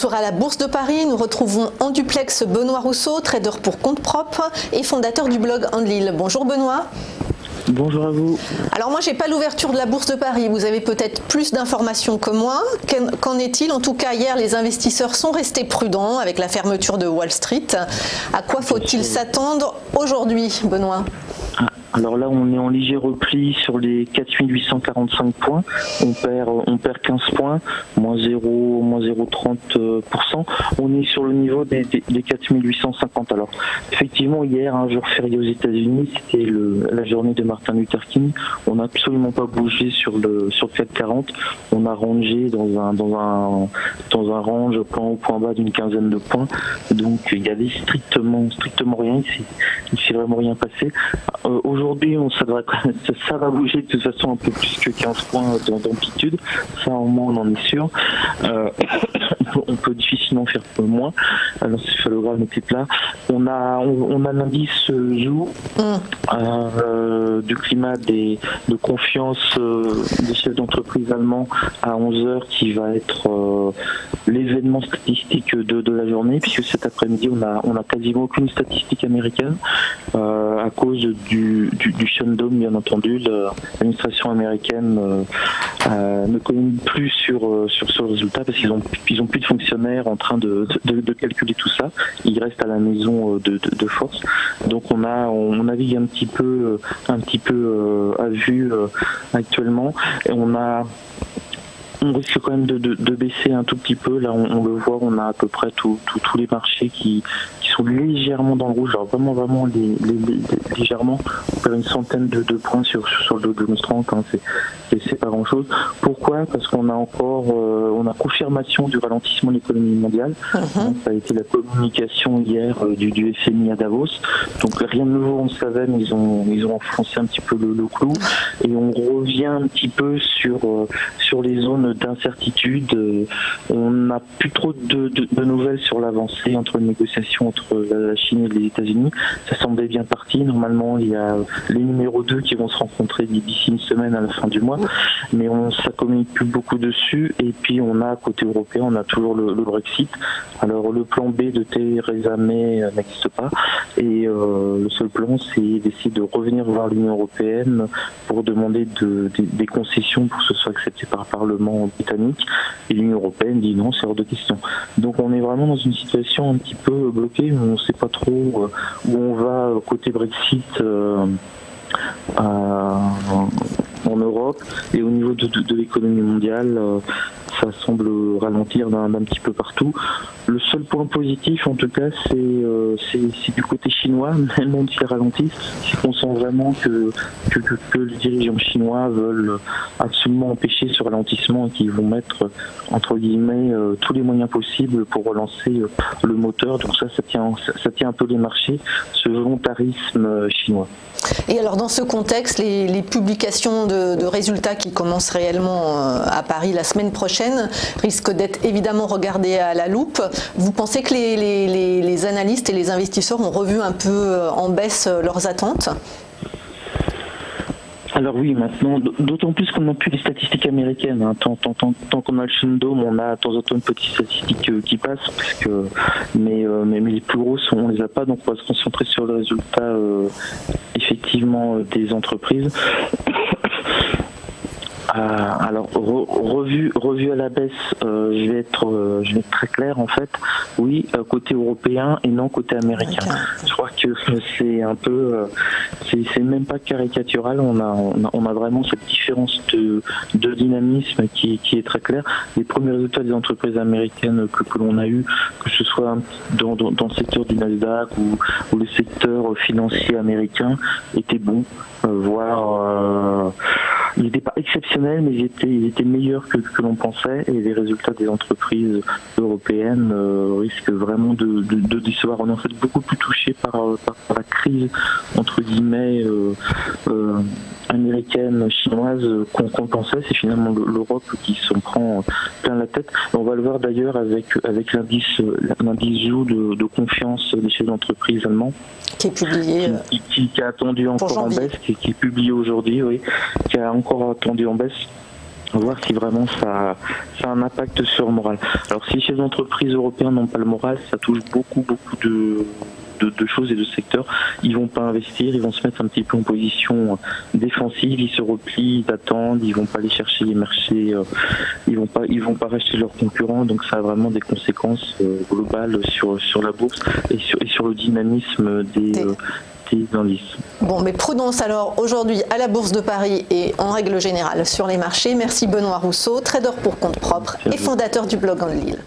retour à la Bourse de Paris. Nous retrouvons en duplex Benoît Rousseau, trader pour compte propre et fondateur du blog Enlil. Bonjour Benoît. Bonjour à vous. Alors moi, j'ai pas l'ouverture de la Bourse de Paris. Vous avez peut-être plus d'informations que moi. Qu'en est-il? En tout cas, hier, les investisseurs sont restés prudents avec la fermeture de Wall Street. À quoi faut-il s'attendre aujourd'hui, Benoît? Alors là, on est en léger repli sur les 4845 points. On perd 15 points, moins 0,30%. On est sur le niveau des 4850. Alors, effectivement, hier, un jour férié aux États-Unis, c'était la journée de Martin Luther King. On n'a absolument pas bougé sur le CAC 40. On a rangé dans un range plan haut, point bas d'une quinzaine de points. Donc, il y avait strictement rien. Il s'est vraiment rien passé. Aujourd'hui, ça va bouger de toute façon un peu plus que 15 points d'amplitude. Ça, au moins, on en est sûr. On peut difficilement faire moins. Alors, ce phallogramme était plat. On a l'indice jour du climat de confiance des chefs d'entreprise allemands à 11h qui va être l'événement statistique de la journée, puisque cet après-midi, on a quasiment aucune statistique américaine à cause du shutdown, bien entendu. L'administration américaine ne communique plus sur ce résultat parce qu'ils ont plus de fonctionnaires en train de calculer tout ça. Ils restent à la maison de force. Donc on navigue un petit peu à vue actuellement. Et on risque quand même de baisser un tout petit peu. Là, on le voit, on a à peu près tous les marchés qui sont légèrement dans le rouge. Alors vraiment légèrement. On perd une centaine de points sur le Dow Jones 30. Hein, c'est pas grand-chose. Pourquoi? Parce qu'on a encore confirmation du ralentissement de l'économie mondiale. Donc, ça a été la communication hier du FMI à Davos. Donc rien de nouveau, on le savait, mais ils ont enfoncé un petit peu le clou. Et on revient un petit peu sur les zones d'incertitude. On n'a plus trop de nouvelles sur l'avancée entre les négociations entre la Chine et les États-Unis. Ça semblait bien parti. Normalement, il y a les numéros 2 qui vont se rencontrer d'ici une semaine à la fin du mois, mais ça communique plus beaucoup dessus. Et puis on a, côté européen, on a toujours le Brexit. Alors le plan B de Theresa May n'existe pas, et le seul plan, c'est d'essayer de revenir voir l'Union européenne pour demander des concessions pour que ce soit accepté par le Parlement britannique. Et l'Union européenne dit non, c'est hors de question. Donc on est vraiment dans une situation un petit peu bloquée, où on ne sait pas trop où on va côté Brexit en Europe, et au niveau de l'économie mondiale, ça semble ralentir d'un petit peu partout. Le seul point positif, en tout cas, c'est du côté chinois, même s'ils ralentissent, c'est qu'on sent vraiment que les dirigeants chinois veulent absolument empêcher ce ralentissement et qu'ils vont mettre, entre guillemets, tous les moyens possibles pour relancer le moteur. Donc ça tient un peu les marchés, ce volontarisme chinois. Et alors dans ce contexte, les publications de résultats qui commencent réellement à Paris la semaine prochaine risquent d'être évidemment regardées à la loupe. Vous pensez que les analystes et les investisseurs ont revu un peu en baisse leurs attentes ? Alors oui, maintenant, d'autant plus qu'on n'a plus les statistiques américaines. Hein. Tant qu'on a le shutdown, on a de temps en temps une petite statistique qui passe, mais les plus grosses, on les a pas, donc on va se concentrer sur le résultat effectivement des entreprises. Alors revue à la baisse, je vais être très clair en fait. Oui, côté européen et non côté américain. Okay. Je crois que c'est un peu, c'est même pas caricatural. On a vraiment cette différence de dynamisme qui est très claire. Les premiers résultats des entreprises américaines que l'on a eu, que ce soit dans le secteur du Nasdaq ou le secteur financier américain, étaient bons, voire il n'était pas exceptionnel, mais il était meilleur que l'on pensait, et les résultats des entreprises européennes risquent vraiment de décevoir. On est en fait beaucoup plus touché par la crise, entre guillemets, américaine, chinoise qu'on pensait. C'est finalement l'Europe qui s'en prend plein la tête. On va le voir d'ailleurs avec l'indice jour de confiance des chefs d'entreprise allemands, qui est publié, qui a attendu encore en baisse, qui est publié aujourd'hui, oui, qui a encore attendu en baisse. voir si vraiment ça a un impact sur le moral. Alors si les entreprises européennes n'ont pas le moral, ça touche beaucoup de choses et de secteurs. Ils vont pas investir, ils vont se mettre un petit peu en position défensive, ils se replient, ils attendent, ils vont pas aller chercher les marchés, ils vont pas racheter leurs concurrents, donc ça a vraiment des conséquences globales sur la bourse et sur le dynamisme des indices. Bon, mais prudence alors aujourd'hui à la Bourse de Paris et en règle générale sur les marchés. Merci Benoît Rousseau, trader pour compte propre et fondateur du blog En Lille.